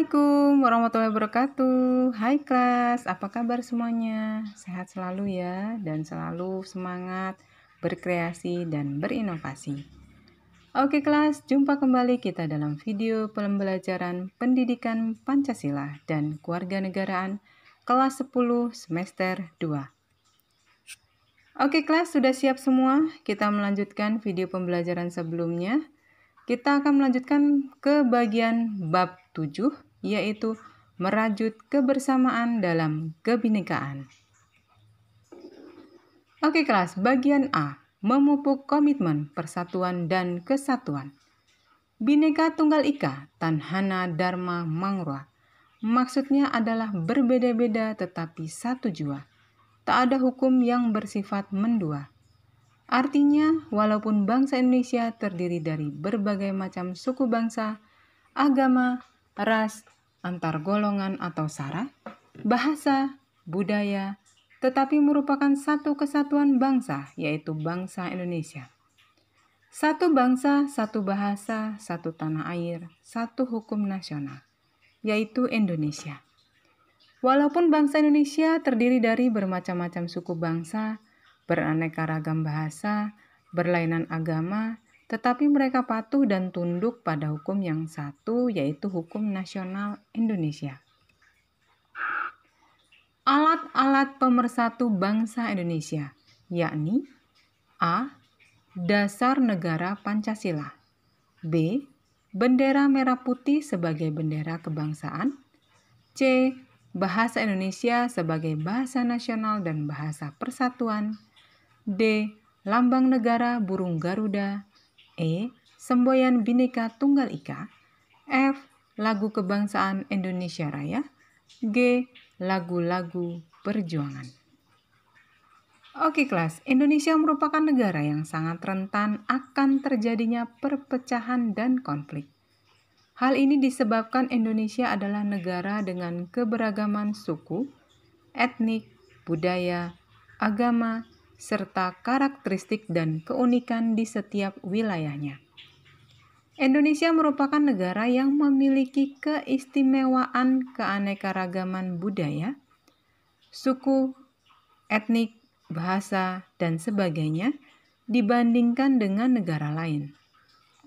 Assalamualaikum warahmatullahi wabarakatuh. Hai kelas, apa kabar semuanya? Sehat selalu ya, dan selalu semangat berkreasi dan berinovasi. Oke kelas, jumpa kembali kita dalam video pembelajaran pendidikan Pancasila dan Kewarganegaraan kelas 10 semester 2. Oke kelas, sudah siap semua? Kita melanjutkan video pembelajaran sebelumnya. Kita akan melanjutkan ke bagian bab 7, yaitu merajut kebersamaan dalam kebinekaan. Oke kelas, bagian A, memupuk komitmen persatuan dan kesatuan. Bhinneka Tunggal Ika, Tanhana Dharma Mangrua. Maksudnya adalah berbeda-beda tetapi satu jua. Tak ada hukum yang bersifat mendua. Artinya, walaupun bangsa Indonesia terdiri dari berbagai macam suku bangsa, agama, ras, antar golongan atau sara, bahasa, budaya, tetapi merupakan satu kesatuan bangsa, yaitu bangsa Indonesia. Satu bangsa, satu bahasa, satu tanah air, satu hukum nasional, yaitu Indonesia. Walaupun bangsa Indonesia terdiri dari bermacam-macam suku bangsa, beraneka ragam bahasa, berlainan agama, tetapi mereka patuh dan tunduk pada hukum yang satu, yaitu hukum nasional Indonesia. Alat-alat pemersatu bangsa Indonesia, yakni A. Dasar Negara Pancasila, B. Bendera merah putih sebagai bendera kebangsaan, C. Bahasa Indonesia sebagai bahasa nasional dan bahasa persatuan, D. Lambang negara burung Garuda, E. Semboyan Bhinneka Tunggal Ika, F. Lagu kebangsaan Indonesia Raya, G. Lagu-lagu perjuangan. Oke kelas, Indonesia merupakan negara yang sangat rentan akan terjadinya perpecahan dan konflik. Hal ini disebabkan Indonesia adalah negara dengan keberagaman suku, etnik, budaya, agama, serta karakteristik dan keunikan di setiap wilayahnya. Indonesia merupakan negara yang memiliki keistimewaan keanekaragaman budaya, suku, etnik, bahasa, dan sebagainya dibandingkan dengan negara lain.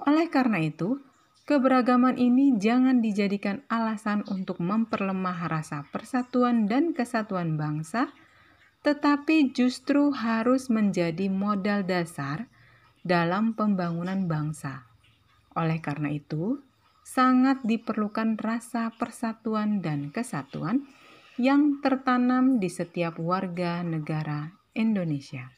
Oleh karena itu, keberagaman ini jangan dijadikan alasan untuk memperlemah rasa persatuan dan kesatuan bangsa, tetapi justru harus menjadi modal dasar dalam pembangunan bangsa. Oleh karena itu, sangat diperlukan rasa persatuan dan kesatuan yang tertanam di setiap warga negara Indonesia.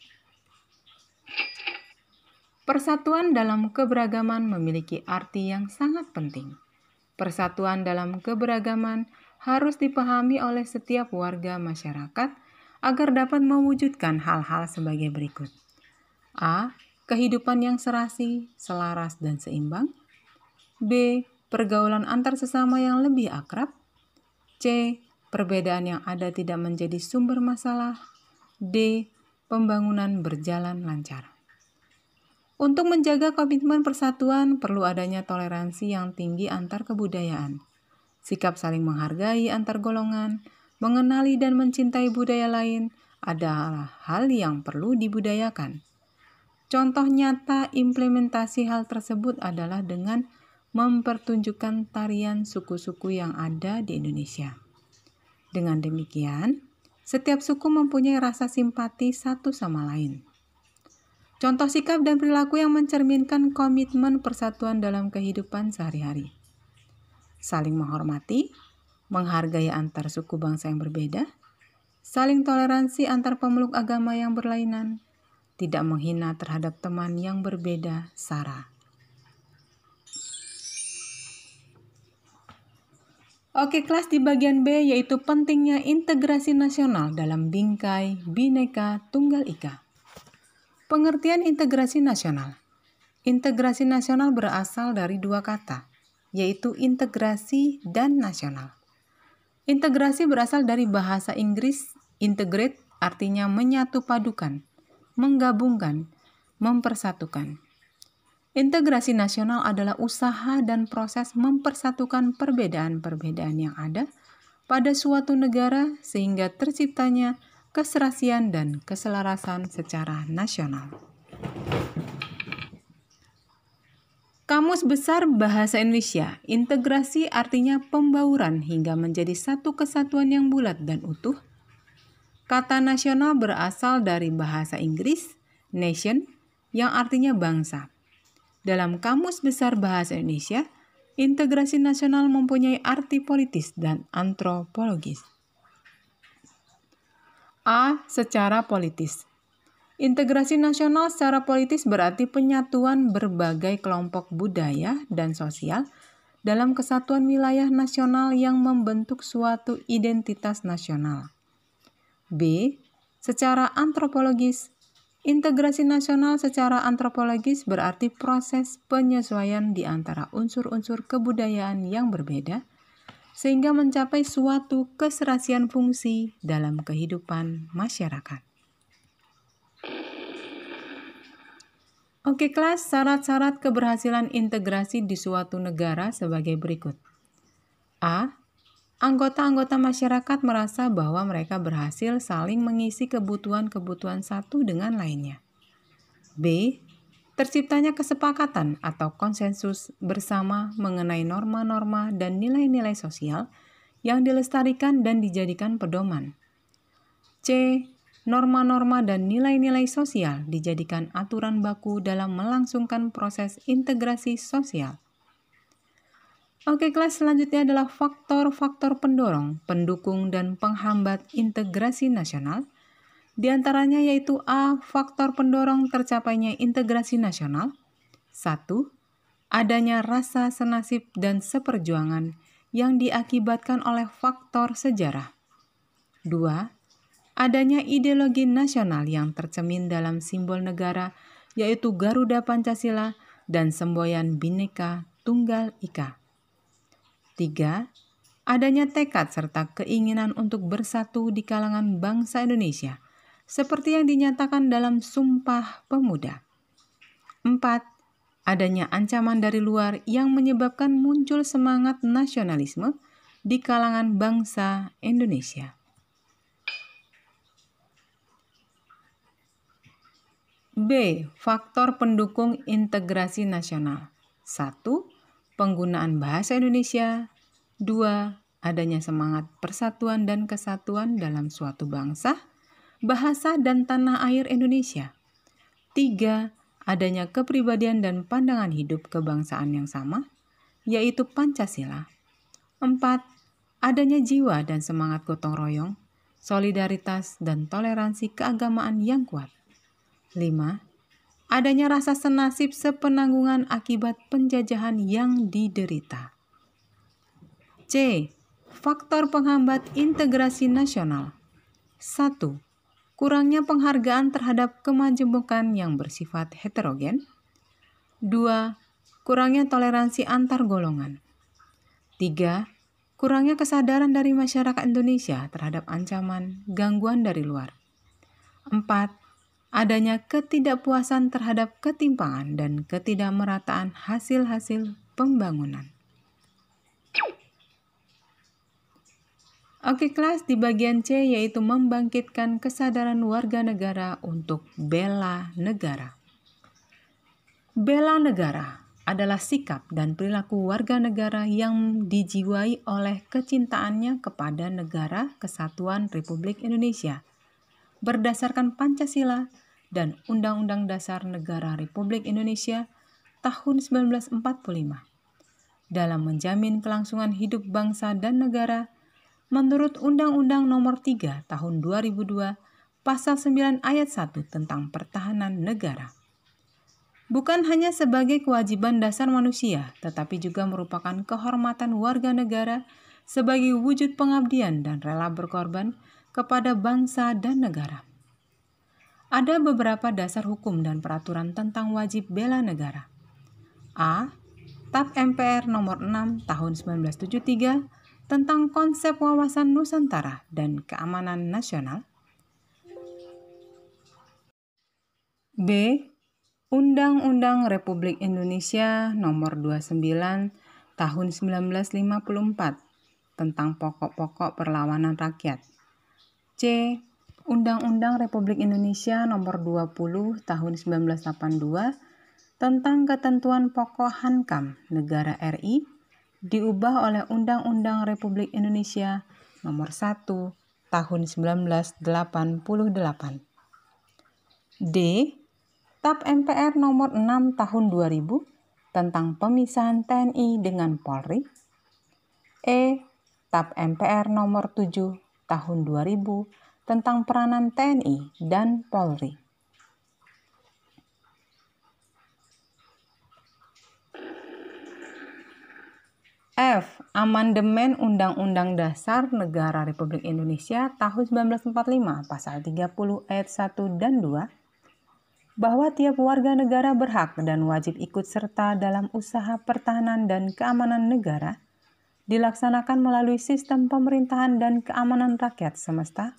Persatuan dalam keberagaman memiliki arti yang sangat penting. Persatuan dalam keberagaman harus dipahami oleh setiap warga masyarakat agar dapat mewujudkan hal-hal sebagai berikut. A. Kehidupan yang serasi, selaras, dan seimbang. B. Pergaulan antar sesama yang lebih akrab. C. Perbedaan yang ada tidak menjadi sumber masalah. D. Pembangunan berjalan lancar. Untuk menjaga komitmen persatuan, perlu adanya toleransi yang tinggi antar kebudayaan, sikap saling menghargai antar golongan, mengenali dan mencintai budaya lain adalah hal yang perlu dibudayakan. Contoh nyata implementasi hal tersebut adalah dengan mempertunjukkan tarian suku-suku yang ada di Indonesia. Dengan demikian, setiap suku mempunyai rasa simpati satu sama lain. Contoh sikap dan perilaku yang mencerminkan komitmen persatuan dalam kehidupan sehari-hari. Saling menghormati, menghargai antar suku bangsa yang berbeda, saling toleransi antar pemeluk agama yang berlainan, tidak menghina terhadap teman yang berbeda sara. Oke kelas, di bagian B yaitu pentingnya integrasi nasional dalam bingkai Bhinneka Tunggal Ika. Pengertian integrasi nasional. Integrasi nasional berasal dari dua kata, yaitu integrasi dan nasional. Integrasi berasal dari bahasa Inggris integrate, artinya menyatu padukan, menggabungkan, mempersatukan. Integrasi nasional adalah usaha dan proses mempersatukan perbedaan-perbedaan yang ada pada suatu negara sehingga terciptanya keserasian dan keselarasan secara nasional. Kamus Besar Bahasa Indonesia, integrasi artinya pembauran hingga menjadi satu kesatuan yang bulat dan utuh. Kata nasional berasal dari bahasa Inggris, nation, yang artinya bangsa. Dalam Kamus Besar Bahasa Indonesia, integrasi nasional mempunyai arti politis dan antropologis. A. Secara politis. Integrasi nasional secara politis berarti penyatuan berbagai kelompok budaya dan sosial dalam kesatuan wilayah nasional yang membentuk suatu identitas nasional. B. Secara antropologis. Integrasi nasional secara antropologis berarti proses penyesuaian di antara unsur-unsur kebudayaan yang berbeda sehingga mencapai suatu keserasian fungsi dalam kehidupan masyarakat. Oke kelas, syarat-syarat keberhasilan integrasi di suatu negara sebagai berikut. A. Anggota-anggota masyarakat merasa bahwa mereka berhasil saling mengisi kebutuhan-kebutuhan satu dengan lainnya. B. Terciptanya kesepakatan atau konsensus bersama mengenai norma-norma dan nilai-nilai sosial yang dilestarikan dan dijadikan pedoman. C. Norma-norma dan nilai-nilai sosial dijadikan aturan baku dalam melangsungkan proses integrasi sosial. Oke, kelas selanjutnya adalah faktor-faktor pendorong, pendukung, dan penghambat integrasi nasional. Di antaranya yaitu A. Faktor pendorong tercapainya integrasi nasional. 1. Adanya rasa senasib dan seperjuangan yang diakibatkan oleh faktor sejarah. 2. Adanya ideologi nasional yang tercermin dalam simbol negara, yaitu Garuda Pancasila dan semboyan Bhinneka Tunggal Ika. 3. Adanya tekad serta keinginan untuk bersatu di kalangan bangsa Indonesia, seperti yang dinyatakan dalam Sumpah Pemuda. 4. Adanya ancaman dari luar yang menyebabkan muncul semangat nasionalisme di kalangan bangsa Indonesia. B. Faktor pendukung integrasi nasional. 1. Penggunaan bahasa Indonesia. 2. Adanya semangat persatuan dan kesatuan dalam suatu bangsa, bahasa dan tanah air Indonesia. 3. Adanya kepribadian dan pandangan hidup kebangsaan yang sama, yaitu Pancasila. 4. Adanya jiwa dan semangat gotong royong, solidaritas dan toleransi keagamaan yang kuat. 5. Adanya rasa senasib sepenanggungan akibat penjajahan yang diderita. C. Faktor penghambat integrasi nasional. 1. Kurangnya penghargaan terhadap kemajemukan yang bersifat heterogen. 2. Kurangnya toleransi antar golongan. 3. Kurangnya kesadaran dari masyarakat Indonesia terhadap ancaman gangguan dari luar. 4. Adanya ketidakpuasan terhadap ketimpangan dan ketidakmerataan hasil-hasil pembangunan. Oke kelas, di bagian C yaitu membangkitkan kesadaran warga negara untuk bela negara. Bela negara adalah sikap dan perilaku warga negara yang dijiwai oleh kecintaannya kepada negara kesatuan Republik Indonesia berdasarkan Pancasila dan Undang-Undang Dasar Negara Republik Indonesia tahun 1945 dalam menjamin kelangsungan hidup bangsa dan negara menurut Undang-Undang Nomor 3 Tahun 2002 Pasal 9 Ayat 1 tentang Pertahanan Negara. Bukan hanya sebagai kewajiban dasar manusia, tetapi juga merupakan kehormatan warga negara sebagai wujud pengabdian dan rela berkorban kepada bangsa dan negara. Ada beberapa dasar hukum dan peraturan tentang wajib bela negara. A. TAP MPR nomor 6 tahun 1973 tentang konsep wawasan Nusantara dan keamanan nasional. B. Undang-Undang Republik Indonesia Nomor 29 Tahun 1954 tentang pokok-pokok perlawanan rakyat. C. Undang-Undang Republik Indonesia Nomor 20 Tahun 1982 tentang ketentuan pokok Hankam Negara RI diubah oleh Undang-Undang Republik Indonesia Nomor 1 Tahun 1988. D. TAP MPR Nomor 6 Tahun 2000 tentang pemisahan TNI dengan Polri. E. TAP MPR Nomor 7 Tahun 2000 tentang peranan TNI dan Polri. F. Amandemen Undang-Undang Dasar Negara Republik Indonesia tahun 1945 Pasal 30 ayat 1 dan 2 bahwa tiap warga negara berhak dan wajib ikut serta dalam usaha pertahanan dan keamanan negara dilaksanakan melalui sistem pemerintahan dan keamanan rakyat semesta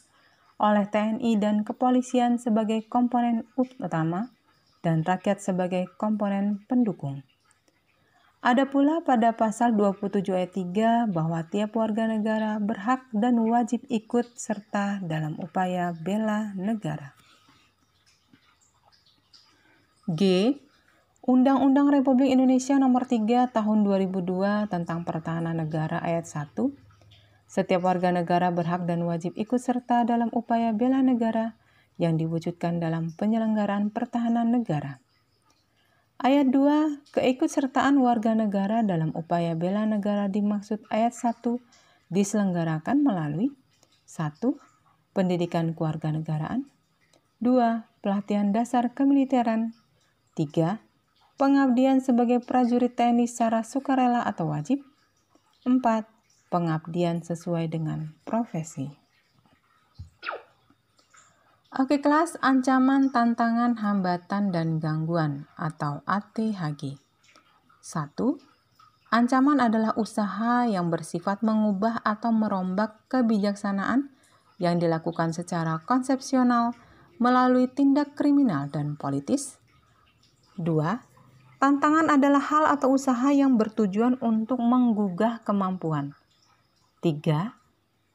oleh TNI dan kepolisian sebagai komponen utama dan rakyat sebagai komponen pendukung. Ada pula pada pasal 27 ayat 3 bahwa tiap warga negara berhak dan wajib ikut serta dalam upaya bela negara. G. Undang-Undang Republik Indonesia Nomor 3 Tahun 2002 tentang Pertahanan Negara ayat 1. Setiap warga negara berhak dan wajib ikut serta dalam upaya bela negara yang diwujudkan dalam penyelenggaraan pertahanan negara. Ayat 2, keikutsertaan warga negara dalam upaya bela negara dimaksud ayat 1 diselenggarakan melalui 1. Pendidikan kewarganegaraan 2. Pelatihan dasar kemiliteran 3. Pengabdian sebagai prajurit TNI secara sukarela atau wajib 4. Pengabdian sesuai dengan profesi. Oke kelas, ancaman, tantangan, hambatan, dan gangguan atau ATHG. 1. Ancaman adalah usaha yang bersifat mengubah atau merombak kebijaksanaan yang dilakukan secara konsepsional melalui tindak kriminal dan politis. 2. Tantangan adalah hal atau usaha yang bertujuan untuk menggugah kemampuan. 3.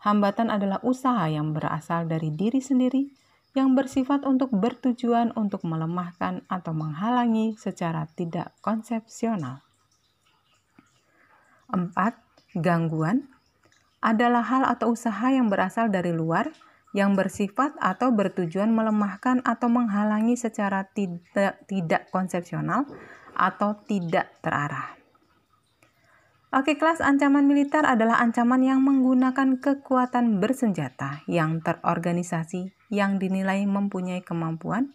Hambatan adalah usaha yang berasal dari diri sendiri yang bersifat untuk bertujuan untuk melemahkan atau menghalangi secara tidak konsepsional. 4. Gangguan adalah hal atau usaha yang berasal dari luar yang bersifat atau bertujuan melemahkan atau menghalangi secara tidak konsepsional atau tidak terarah. Oke kelas, ancaman militer adalah ancaman yang menggunakan kekuatan bersenjata yang terorganisasi yang dinilai mempunyai kemampuan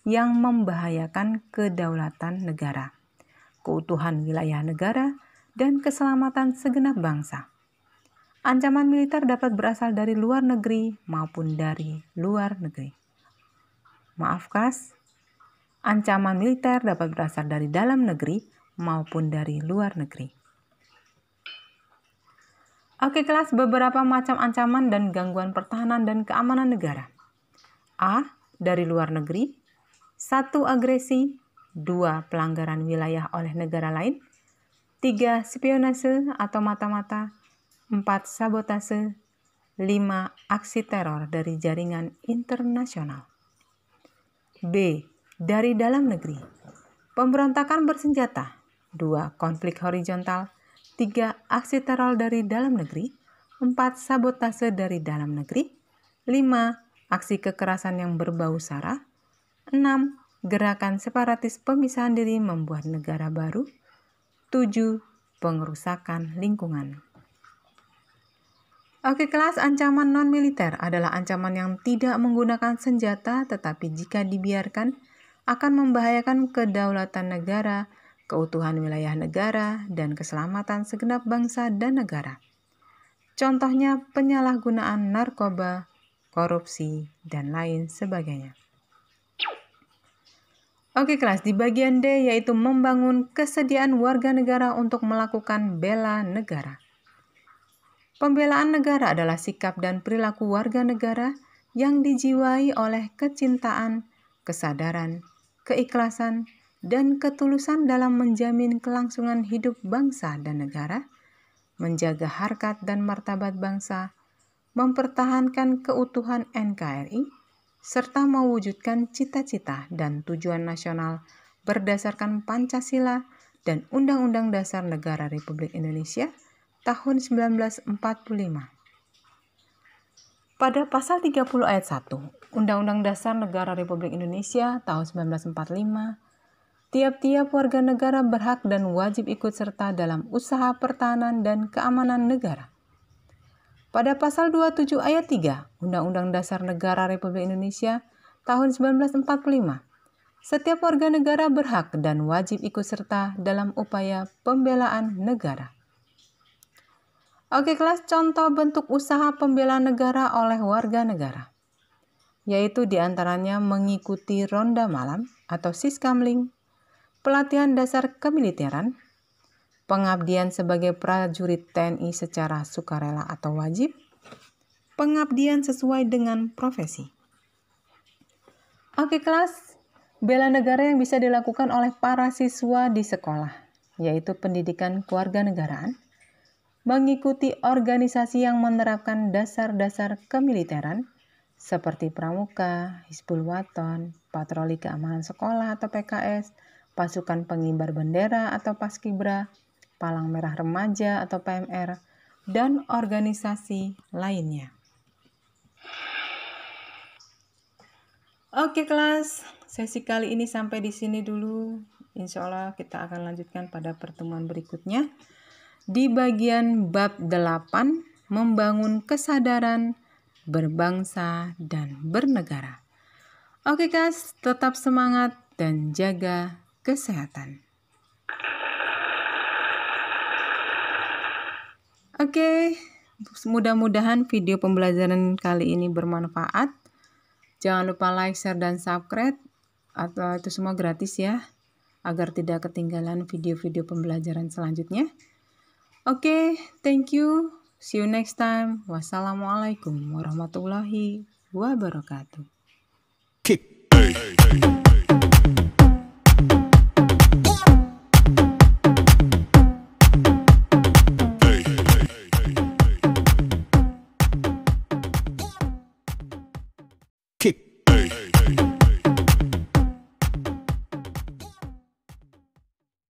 yang membahayakan kedaulatan negara, keutuhan wilayah negara, dan keselamatan segenap bangsa. Ancaman militer dapat berasal dari luar negeri maupun dari luar negeri. Maaf kelas, ancaman militer dapat berasal dari dalam negeri maupun dari luar negeri. Oke kelas, beberapa macam ancaman dan gangguan pertahanan dan keamanan negara. A. Dari luar negeri. 1. Agresi. 2. Pelanggaran wilayah oleh negara lain. 3. Spionase atau mata-mata. 4. Sabotase. 5. Aksi teror dari jaringan internasional. B. Dari dalam negeri. Pemberontakan bersenjata. 2. Konflik horizontal. 3. Aksi teror dari dalam negeri. 4. Sabotase dari dalam negeri. 5. Aksi kekerasan yang berbau sara. 6. Gerakan separatis pemisahan diri membuat negara baru. 7. Pengerusakan lingkungan. Oke kelas, ancaman non-militer adalah ancaman yang tidak menggunakan senjata tetapi jika dibiarkan akan membahayakan kedaulatan negara, keutuhan wilayah negara, dan keselamatan segenap bangsa dan negara. Contohnya penyalahgunaan narkoba, korupsi, dan lain sebagainya. Oke kelas, di bagian D yaitu membangun kesediaan warga negara untuk melakukan bela negara. Pembelaan negara adalah sikap dan perilaku warga negara yang dijiwai oleh kecintaan, kesadaran, keikhlasan, dan ketulusan dalam menjamin kelangsungan hidup bangsa dan negara, menjaga harkat dan martabat bangsa, mempertahankan keutuhan NKRI, serta mewujudkan cita-cita dan tujuan nasional berdasarkan Pancasila dan Undang-Undang Dasar Negara Republik Indonesia tahun 1945. Pada pasal 30 ayat 1 Undang-Undang Dasar Negara Republik Indonesia tahun 1945, tiap-tiap warga negara berhak dan wajib ikut serta dalam usaha pertahanan dan keamanan negara. Pada pasal 27 ayat 3 Undang-Undang Dasar Negara Republik Indonesia tahun 1945, setiap warga negara berhak dan wajib ikut serta dalam upaya pembelaan negara. Oke kelas, contoh bentuk usaha pembelaan negara oleh warga negara, yaitu diantaranya mengikuti ronda malam atau siskamling, pelatihan dasar kemiliteran, pengabdian sebagai prajurit TNI secara sukarela atau wajib, pengabdian sesuai dengan profesi. Oke kelas, bela negara yang bisa dilakukan oleh para siswa di sekolah, yaitu pendidikan kewarganegaraan, mengikuti organisasi yang menerapkan dasar-dasar kemiliteran, seperti Pramuka, Hizbul Waton, Patroli Keamanan Sekolah atau PKS, Pasukan Pengibar Bendera atau Paskibra, Palang Merah Remaja atau PMR, dan organisasi lainnya. Oke kelas, sesi kali ini sampai di sini dulu. Insya Allah kita akan lanjutkan pada pertemuan berikutnya. Di bagian bab 8, membangun kesadaran berbangsa dan bernegara. Oke guys, tetap semangat dan jaga kesehatan. Oke, mudah-mudahan video pembelajaran kali ini bermanfaat. Jangan lupa like, share, dan subscribe, atau itu semua gratis ya, agar tidak ketinggalan video-video pembelajaran selanjutnya. Oke, thank you. See you next time. Wassalamualaikum warahmatullahi wabarakatuh. Kick.